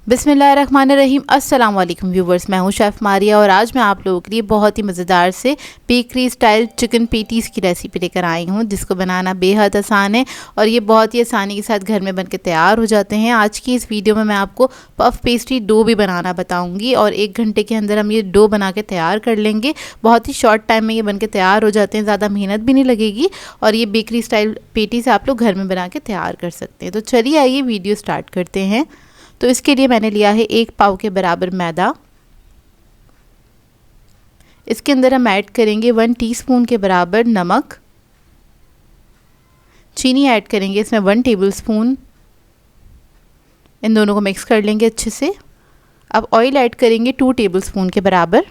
बिस्मिल्लाहिर्रहमानिर्रहीम। अस्सलाम वालेकुम व्यूवर्स, मैं हूं शेफ़ मारिया और आज मैं आप लोगों के लिए बहुत ही मज़ेदार से बेकरी स्टाइल चिकन पेटीज़ की रेसिपी लेकर आई हूं, जिसको बनाना बेहद आसान है और ये बहुत ही आसानी के साथ घर में बनके तैयार हो जाते हैं। आज की इस वीडियो में मैं आपको पफ पेस्ट्री डो भी बनाना बताऊँगी और 1 घंटे के अंदर हम ये डो बना के तैयार कर लेंगे। बहुत ही शॉर्ट टाइम में ये बन के तैयार हो जाते हैं, ज़्यादा मेहनत भी नहीं लगेगी और ये बेकरी स्टाइल पेटीज़ आप लोग घर में बना के तैयार कर सकते हैं। तो चलिए आइए वीडियो स्टार्ट करते हैं। तो इसके लिए मैंने लिया है 1 पाव के बराबर मैदा। इसके अंदर हम ऐड करेंगे 1 टीस्पून के बराबर नमक। चीनी ऐड करेंगे इसमें 1 टेबलस्पून। इन दोनों को मिक्स कर लेंगे अच्छे से। अब ऑयल ऐड करेंगे 2 टेबलस्पून के बराबर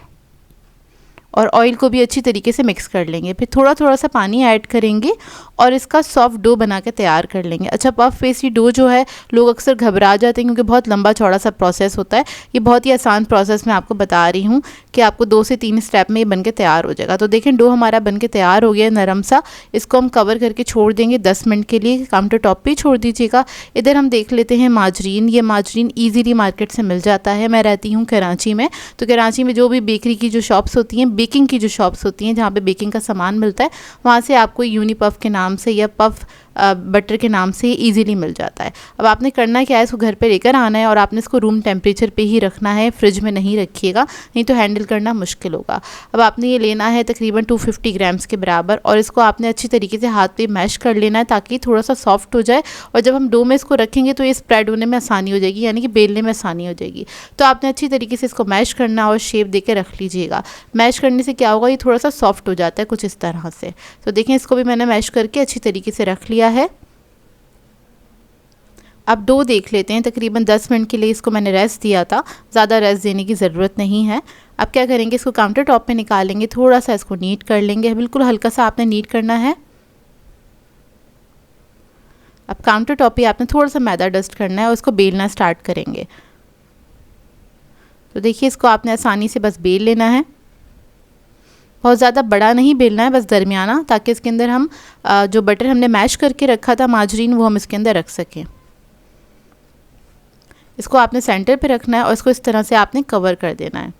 और ऑयल को भी अच्छी तरीके से मिक्स कर लेंगे। फिर थोड़ा थोड़ा सा पानी ऐड करेंगे और इसका सॉफ्ट डो बना के तैयार कर लेंगे। अच्छा, पफ पेस्ट्री डो जो है लोग अक्सर घबरा जाते हैं क्योंकि बहुत लंबा चौड़ा सा प्रोसेस होता है। ये बहुत ही आसान प्रोसेस मैं आपको बता रही हूँ कि आपको 2 से 3 स्टेप में ये बन के तैयार हो जाएगा। तो देखें डो हमारा बन के तैयार हो गया नरम सा। इसको हम कवर करके छोड़ देंगे 10 मिनट के लिए। काउंटर टॉप पर ही छोड़ दीजिएगा। इधर हम देख लेते हैं माजरीन। ये माजरीन ईजीली मार्केट से मिल जाता है। मैं रहती हूँ कराची में, तो कराची में जो भी बेकरी की जो शॉप्स होती हैं, बेकिंग की जो शॉप्स होती हैं जहाँ पे बेकिंग का सामान मिलता है, वहाँ से आपको यूनिपफ के नाम से या पफ बटर के नाम से इजीली मिल जाता है। अब आपने करना क्या है, इसको घर पे लेकर आना है और आपने इसको रूम टेम्परेचर पे ही रखना है, फ्रिज में नहीं रखिएगा, नहीं तो हैंडल करना मुश्किल होगा। अब आपने ये लेना है तकरीबन 250 ग्राम्स के बराबर और इसको आपने अच्छी तरीके से हाथ पे मैश कर लेना है ताकि थोड़ा सा सॉफ्ट हो जाए और जब हम डो में इसको रखेंगे तो ये स्प्रेड होने में आसानी हो जाएगी, यानी कि बेलने में आसानी हो जाएगी। तो आपने अच्छी तरीके से इसको मैश करना और शेप दे के रख लीजिएगा। मैश करने से क्या होगा, ये थोड़ा सा सॉफ्ट हो जाता है कुछ इस तरह से। तो देखें इसको भी मैंने मैश करके अच्छी तरीके से रख लिया है। अब डो देख लेते हैं। तकरीबन 10 मिनट के लिए इसको मैंने रेस्ट दिया था, ज़्यादा रेस्ट देने की ज़रूरत नहीं है। अब क्या करेंगे, इसको काउंटर टॉप पे निकालेंगे, थोड़ा सा इसको नीट कर लेंगे, बिल्कुल हल्का सा आपने नीट करना है। अब काउंटर टॉप पे आपने थोड़ा सा मैदा डस्ट करना है और इसको बेलना स्टार्ट करेंगे। तो देखिए इसको आपने आसानी से बस बेल लेना है, बहुत ज़्यादा बड़ा नहीं बेलना है, बस दरमियाना, ताकि इसके अंदर हम जो बटर हमने मैश करके रखा था माजरीन, वो हम इसके अंदर रख सकें। इसको आपने सेंटर पे रखना है और इसको इस तरह से आपने कवर कर देना है।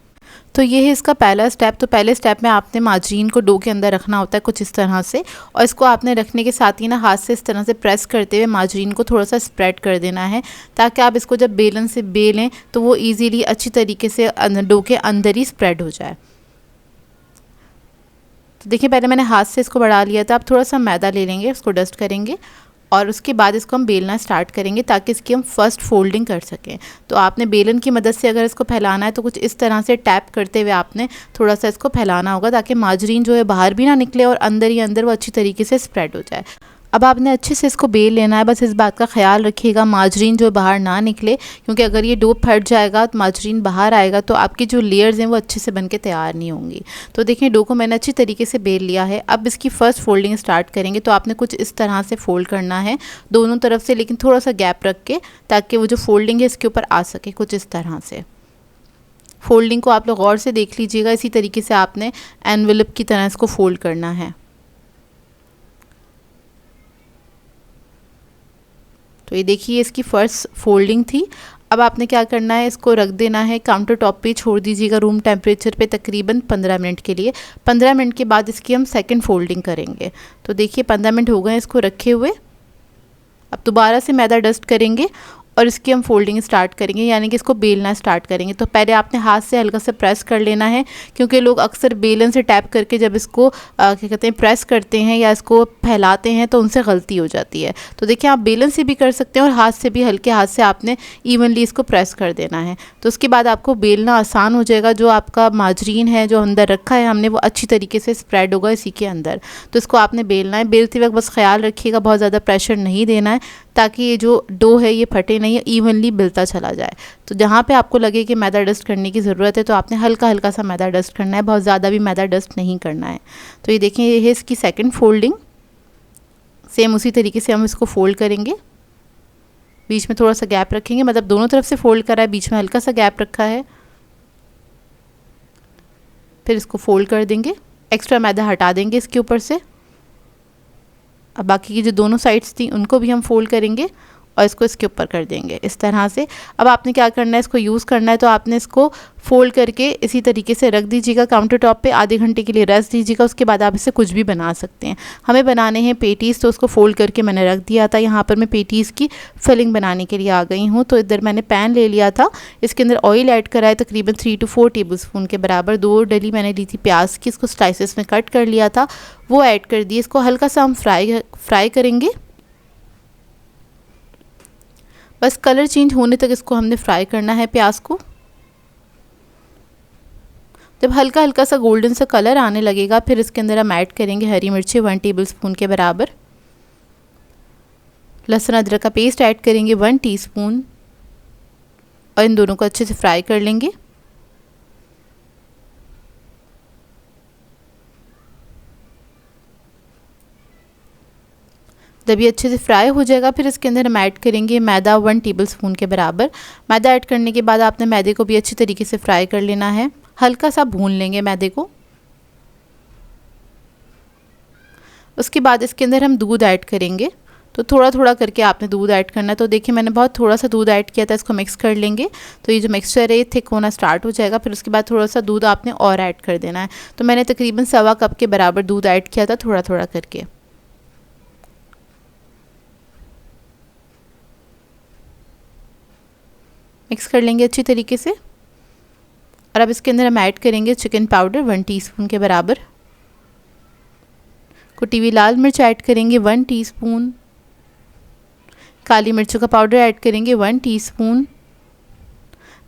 तो ये है इसका पहला स्टेप। तो पहले स्टेप में आपने माजरीन को डो के अंदर रखना होता है कुछ इस तरह से, और इसको आपने रखने के साथ ही ना हाथ से इस तरह से प्रेस करते हुए माजरीन को थोड़ा सा स्प्रेड कर देना है, ताकि आप इसको जब बेलन से बेलें तो वो ईजीली अच्छी तरीके से डो के अंदर ही स्प्रेड हो जाए। तो देखिए पहले मैंने हाथ से इसको बढ़ा लिया था। अब थोड़ा सा मैदा ले लेंगे, उसको डस्ट करेंगे और उसके बाद इसको हम बेलना स्टार्ट करेंगे ताकि इसकी हम फर्स्ट फोल्डिंग कर सकें। तो आपने बेलन की मदद से अगर इसको फैलाना है तो कुछ इस तरह से टैप करते हुए आपने थोड़ा सा इसको फैलाना होगा, ताकि माजरीन जो है बाहर भी ना निकले और अंदर ही अंदर वो अच्छी तरीके से स्प्रेड हो जाए। अब आपने अच्छे से इसको बेल लेना है, बस इस बात का ख्याल रखिएगा माजरीन जो बाहर ना निकले, क्योंकि अगर ये डो फट जाएगा तो माजरीन बाहर आएगा तो आपकी जो लेयर्स हैं वो अच्छे से बनके तैयार नहीं होंगी। तो देखिए डो को मैंने अच्छी तरीके से बेल लिया है। अब इसकी फ़र्स्ट फोल्डिंग स्टार्ट करेंगे। तो आपने कुछ इस तरह से फ़ोल्ड करना है दोनों तरफ से, लेकिन थोड़ा सा गैप रख के, ताकि वो जो फोल्डिंग है इसके ऊपर आ सके कुछ इस तरह से। फोल्डिंग को आप लोग गौर से देख लीजिएगा। इसी तरीके से आपने एनवेलप की तरह इसको फोल्ड करना है। तो ये देखिए इसकी फर्स्ट फोल्डिंग थी। अब आपने क्या करना है, इसको रख देना है काउंटर टॉप पे, छोड़ दीजिएगा रूम टेम्परेचर पे तकरीबन 15 मिनट के लिए। 15 मिनट के बाद इसकी हम सेकंड फोल्डिंग करेंगे। तो देखिए 15 मिनट हो गए इसको रखे हुए। अब दोबारा से मैदा डस्ट करेंगे और इसकी हम फोल्डिंग स्टार्ट करेंगे, यानी कि इसको बेलना स्टार्ट करेंगे। तो पहले आपने हाथ से हल्का से प्रेस कर लेना है, क्योंकि लोग अक्सर बेलन से टैप करके जब इसको क्या कहते हैं प्रेस करते हैं या इसको फैलाते हैं तो उनसे गलती हो जाती है। तो देखिए आप बेलन से भी कर सकते हैं और हाथ से भी, हल्के हाथ से आपने इवनली इसको प्रेस कर देना है। तो उसके बाद आपको बेलना आसान हो जाएगा। जो आपका माजरीन है जो अंदर रखा है हमने, वो अच्छी तरीके से स्प्रेड होगा इसी के अंदर। तो इसको आपने बेलना है। बेलते वक्त बस ख्याल रखिएगा बहुत ज़्यादा प्रेशर नहीं देना है, ताकि ये जो डो है ये फटे नहीं, इवनली बिलता चला जाए। तो जहाँ पे आपको लगे कि मैदा डस्ट करने की ज़रूरत है तो आपने हल्का हल्का सा मैदा डस्ट करना है, बहुत ज़्यादा भी मैदा डस्ट नहीं करना है। तो ये देखें ये है इसकी सेकंड फोल्डिंग। सेम उसी तरीके से हम इसको फोल्ड करेंगे। बीच में थोड़ा सा गैप रखेंगे, मतलब दोनों तरफ से फोल्ड करा है, बीच में हल्का सा गैप रखा है। फिर इसको फोल्ड कर देंगे, एक्स्ट्रा मैदा हटा देंगे इसके ऊपर से। अब बाकी की जो दोनों साइड्स थी उनको भी हम फोल्ड करेंगे और इसको इसके ऊपर कर देंगे इस तरह से। अब आपने क्या करना है, इसको यूज़ करना है तो आपने इसको फोल्ड करके इसी तरीके से रख दीजिएगा काउंटर टॉप पे, आधे घंटे के लिए रेस्ट दीजिएगा। उसके बाद आप इससे कुछ भी बना सकते हैं। हमें बनाने हैं पेटीज़, तो उसको फोल्ड करके मैंने रख दिया था। यहाँ पर मैं पेटीज़ की फिलिंग बनाने के लिए आ गई हूँ। तो इधर मैंने पैन ले लिया था, इसके अंदर ऑयल ऐड करा है तकरीबन 3 to 4 टेबल स्पून के बराबर। 2 डली मैंने ली थी प्याज की, इसको स्लाइसेस में कट कर लिया था, वो ऐड कर दिए। इसको हल्का सा हम फ्राई करेंगे, बस कलर चेंज होने तक इसको हमने फ्राई करना है प्याज को। जब हल्का हल्का सा गोल्डन सा कलर आने लगेगा, फिर इसके अंदर हम ऐड करेंगे हरी मिर्ची 1 टेबल स्पून के बराबर, लहसुन अदरक का पेस्ट ऐड करेंगे 1 टीस्पून, और इन दोनों को अच्छे से फ्राई कर लेंगे। जब ये अच्छे से फ्राई हो जाएगा, फिर इसके अंदर हम ऐड करेंगे मैदा 1 टेबल स्पून के बराबर। मैदा ऐड करने के बाद आपने मैदे को भी अच्छी तरीके से फ्राई कर लेना है, हल्का सा भून लेंगे मैदे को। उसके बाद इसके अंदर हम दूध ऐड करेंगे, तो थोड़ा थोड़ा करके आपने दूध ऐड करना है। तो देखिए मैंने बहुत थोड़ा सा दूध ऐड किया था, इसको मिक्स कर लेंगे। तो ये जो मिक्सचर है ये थिक होना स्टार्ट हो जाएगा, फिर उसके बाद थोड़ा सा दूध आपने और ऐड कर देना है। तो मैंने तकरीबन 1.25 कप के बराबर दूध ऐड किया था, थोड़ा थोड़ा करके। मिक्स कर लेंगे अच्छी तरीके से। और अब इसके अंदर हम ऐड करेंगे चिकन पाउडर 1 टीस्पून के बराबर, कुटी हुई लाल मिर्च ऐड करेंगे 1 टीस्पून, काली मिर्चों का पाउडर ऐड करेंगे 1 टीस्पून,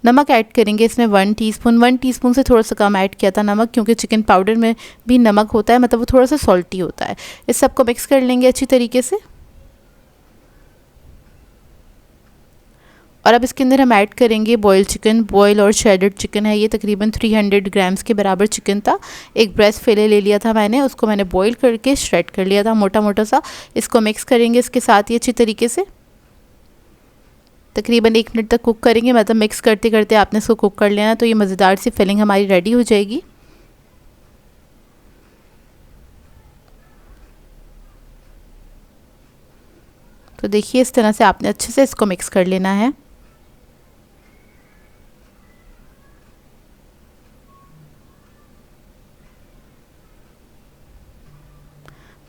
नमक ऐड करेंगे इसमें 1 टीस्पून। 1 टीस्पून से थोड़ा सा कम ऐड किया था नमक, क्योंकि चिकन पाउडर में भी नमक होता है, मतलब वो थोड़ा सा सॉल्टी होता है। इस सबको मिक्स कर लेंगे अच्छी तरीके से। और अब इसके अंदर हम ऐड करेंगे बॉयल चिकन। बॉयल और शेडेड चिकन है ये, तकरीबन 300 ग्राम्स के बराबर चिकन था। एक ब्रेस्ट फिले ले लिया था मैंने, उसको मैंने बॉयल करके श्रेड कर लिया था मोटा मोटा सा। इसको मिक्स करेंगे इसके साथ ही अच्छी तरीके से, तकरीबन 1 मिनट तक कुक करेंगे। मतलब मिक्स करते करते आपने इसको कुक कर लेना, तो ये मज़ेदार सी फिलिंग हमारी रेडी हो जाएगी। तो देखिए इस तरह से आपने अच्छे से इसको मिक्स कर लेना है।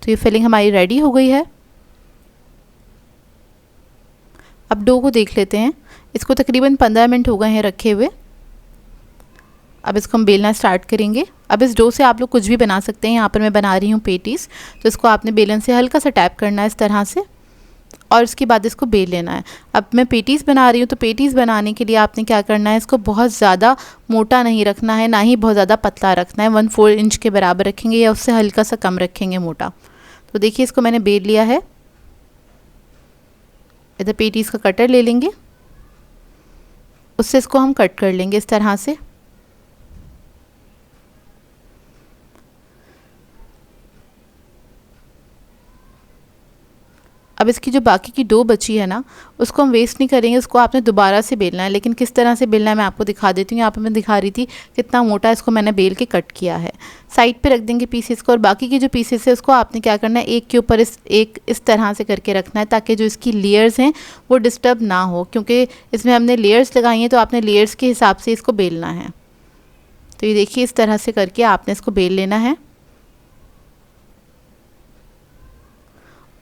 तो ये फिलिंग हमारी रेडी हो गई है। अब डो को देख लेते हैं। इसको तकरीबन 15 मिनट हो गए हैं रखे हुए। अब इसको हम बेलना स्टार्ट करेंगे। अब इस डो से आप लोग कुछ भी बना सकते हैं। यहाँ पर मैं बना रही हूँ पेटीज़, तो इसको आपने बेलन से हल्का सा टैप करना है इस तरह से, और उसके बाद इसको बेल लेना है। अब मैं पेटीज़ बना रही हूँ, तो पेटीज़ बनाने के लिए आपने क्या करना है, इसको बहुत ज़्यादा मोटा नहीं रखना है, ना ही बहुत ज़्यादा पतला रखना है। 1/4 इंच के बराबर रखेंगे या उससे हल्का सा कम रखेंगे मोटा। तो देखिए इसको मैंने बेल लिया है। इधर पेटीज़ का कटर ले लेंगे, उससे इसको हम कट कर लेंगे इस तरह से। अब इसकी जो बाकी की डो बची है ना, उसको हम वेस्ट नहीं करेंगे, उसको आपने दोबारा से बेलना है। लेकिन किस तरह से बेलना है मैं आपको दिखा देती हूँ। यहाँ पर मैं दिखा रही थी कितना मोटा इसको मैंने बेल के कट किया है। साइड पे रख देंगे पीसेस को, और बाकी की जो पीसेस है उसको आपने क्या करना है, एक के ऊपर इस तरह से करके रखना है, ताकि जो इसकी लेयर्स हैं वो डिस्टर्ब ना हो, क्योंकि इसमें हमने लेयर्स लगाई हैं, तो आपने लेयर्स के हिसाब से इसको बेलना है। तो ये देखिए इस तरह से करके आपने इसको बेल लेना है।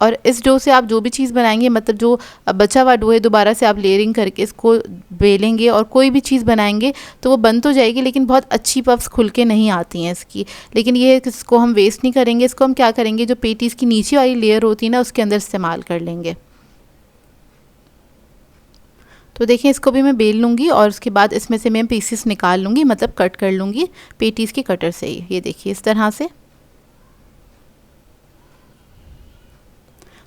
और इस डो से आप जो भी चीज़ बनाएंगे, मतलब जो बचा हुआ डो है, दोबारा से आप लेयरिंग करके इसको बेलेंगे और कोई भी चीज़ बनाएंगे तो वो बन तो जाएगी, लेकिन बहुत अच्छी पफ्स खुल के नहीं आती हैं इसकी। लेकिन ये इसको हम वेस्ट नहीं करेंगे, इसको हम क्या करेंगे, जो पेटीज़ की नीचे वाली लेयर होती है ना, उसके अंदर इस्तेमाल कर लेंगे। तो देखिए इसको भी मैं बेल लूँगी और उसके बाद इसमें से मैं पीसेस निकाल लूँगी, मतलब कट कर लूँगी पेटीज़ के कटर से ही। ये देखिए इस तरह से।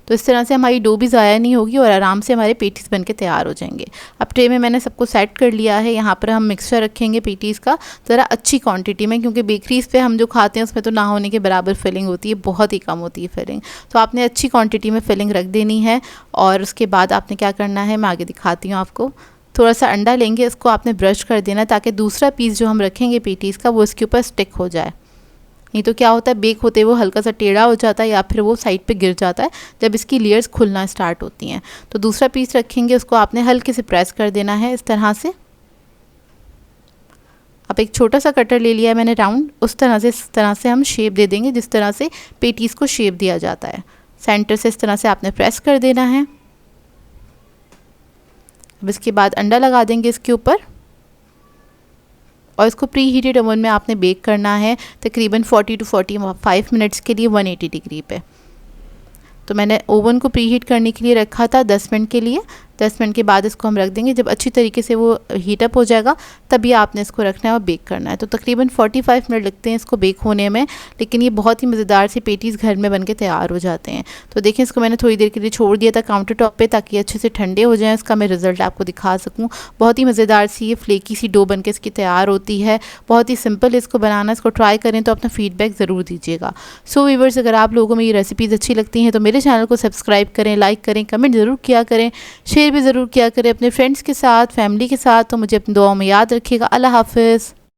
तो इस तरह से हमारी डो भी ज़ाया नहीं होगी और आराम से हमारे पेटीज़ बनके तैयार हो जाएंगे। अब ट्रे में मैंने सबको सेट कर लिया है। यहाँ पर हम मिक्सचर रखेंगे पेटीज़ का ज़रा अच्छी क्वांटिटी में, क्योंकि बेकरीज़ पे हम जो खाते हैं उसमें तो ना होने के बराबर फिलिंग होती है, बहुत ही कम होती है फिलिंग। तो आपने अच्छी क्वान्टिटी में फिलिंग रख देनी है। और उसके बाद आपने क्या करना है, मैं आगे दिखाती हूँ आपको। थोड़ा सा अंडा लेंगे, इसको आपने ब्रश कर देना ताकि दूसरा पीस जो हम रखेंगे पेटीज़ का वो इसके ऊपर स्टिक हो जाए। नहीं तो क्या होता है, बेक होते वो हल्का सा टेढ़ा हो जाता है या फिर वो साइड पे गिर जाता है जब इसकी लेयर्स खुलना स्टार्ट होती हैं। तो दूसरा पीस रखेंगे, उसको आपने हल्के से प्रेस कर देना है इस तरह से। अब एक छोटा सा कटर ले लिया है मैंने राउंड, इस तरह से हम शेप दे देंगे जिस तरह से पेटीज़ को शेप दिया जाता है। सेंटर से इस तरह से आपने प्रेस कर देना है। अब इसके बाद अंडा लगा देंगे इसके ऊपर और इसको प्री हीटेड ओवन में आपने बेक करना है तकरीबन 40 to 45 मिनट्स के लिए 180 डिग्री पे। तो मैंने ओवन को प्री हीट करने के लिए रखा था 10 मिनट के लिए। 10 मिनट के बाद इसको हम रख देंगे, जब अच्छी तरीके से वो हीटअप हो जाएगा तभी आपने इसको रखना है और बेक करना है। तो तकरीबन 45 मिनट लगते हैं इसको बेक होने में, लेकिन ये बहुत ही मज़ेदार सी पेटीज़ घर में बनके तैयार हो जाते हैं। तो देखिए इसको मैंने थोड़ी देर के लिए छोड़ दिया था काउंटर टॉप पे ताकि अच्छे से ठंडे हो जाएँ, इसका मैं रिज़ल्ट आपको दिखा सकूँ। बहुत ही मज़ेदार सी ये फ्लेकी सी डो बन के इसकी तैयार होती है। बहुत ही सिंपल है इसको बनाना, इसको ट्राई करें तो अपना फीडबैक ज़रूर दीजिएगा। सो व्यूअर्स, अगर आप लोगों को मेरी रेसिपीज़ अच्छी लगती हैं तो मेरे चैनल को सब्सक्राइब करें, लाइक करें, कमेंट ज़रूर किया करें, शेयर भी ज़रूर किया करें अपने फ्रेंड्स के साथ, फैमिली के साथ। तो मुझे अपनी दुआओं में याद रखिएगा। अल्लाह हाफ़िज़।